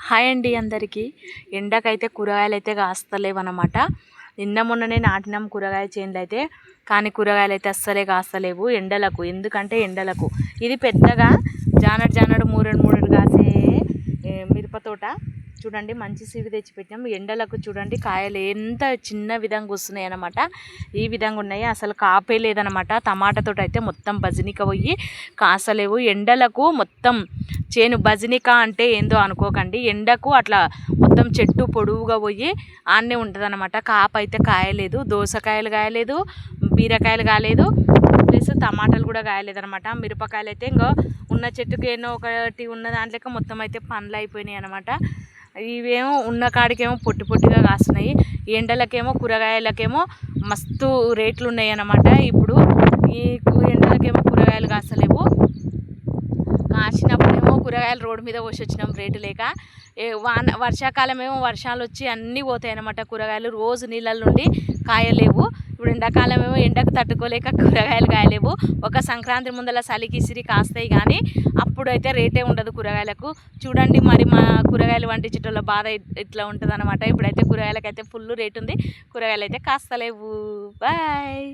Hi అండి అందరికీ. ఎండకైతే కూరగాయలు అయితే కాస్తలేవన్నమాట. నిన్న మొన్ననే నాటినాం కూరగాయ చేనులు అయితే, కానీ కూరగాయలు అయితే అస్సలే కాస్తలేవు ఎండలకు. ఎందుకంటే ఎండలకు ఇది పెద్దగా జానడు మూరెడు కాసే మిరప తోట చూడండి. మంచి సీడ్ తెచ్చి పెట్టినాం. ఎండలకు చూడండి కాయలు ఎంత చిన్న విధంగా వస్తున్నాయి అన్నమాట. ఈ విధంగా ఉన్నాయి, అసలు కాపే లేదనమాట. టమాటా తోట అయితే మొత్తం బజినిక పోయి కాసలేవు. ఎండలకు మొత్తం చేను బజినిక అంటే ఏందో అనుకోకండి. ఎండకు అట్లా మొత్తం చెట్టు పొడవుగా పోయి ఆన్నే ఉంటుంది అనమాట. కాపు అయితే కాయలేదు. దోసకాయలు కాయలేదు, బీరకాయలు కాలేదు, ప్లస్ టమాటాలు కూడా కాయలేదనమాట. మిరపకాయలు అయితే ఇంకా ఉన్న చెట్టుకి ఎన్నో ఒకటి ఉన్న దాంట్లోకి మొత్తం అయితే పండ్లు అయిపోయినాయి అనమాట. ఇవేమో ఉన్న కాడికేమో పొట్టిగా కాస్తున్నాయి. ఎండలకేమో కూరగాయలకేమో మస్తు రేట్లు ఉన్నాయి అన్నమాట. ఇప్పుడు ఈ ఎండలకేమో కూరగాయలు కాస్తలేవు. కాసినప్పుడేమో కూరగాయలు రోడ్డు మీద పోసి వచ్చినాం రేటు లేక. వర్షాకాలం ఏమో వర్షాలు వచ్చి అన్నీ పోతాయి అన్నమాట. కూరగాయలు రోజు నీళ్ళ నుండి కాయలేవు. ఇప్పుడు ఎండాకాలం ఏమో ఎండకు తట్టుకోలేక కూరగాయలు కాయలేవు. ఒక సంక్రాంతి ముందల చలికిసిరి కాస్తాయి, కానీ అప్పుడైతే రేటే ఉండదు కూరగాయలకు. చూడండి మరి మా కూరగాయలు వండించేటోళ్ళ బాధ ఇట్లా ఉంటుంది అనమాట. ఇప్పుడైతే కూరగాయలకైతే ఫుల్ రేటు ఉంది, కూరగాయలు అయితే కాస్తలేవు. బాయ్.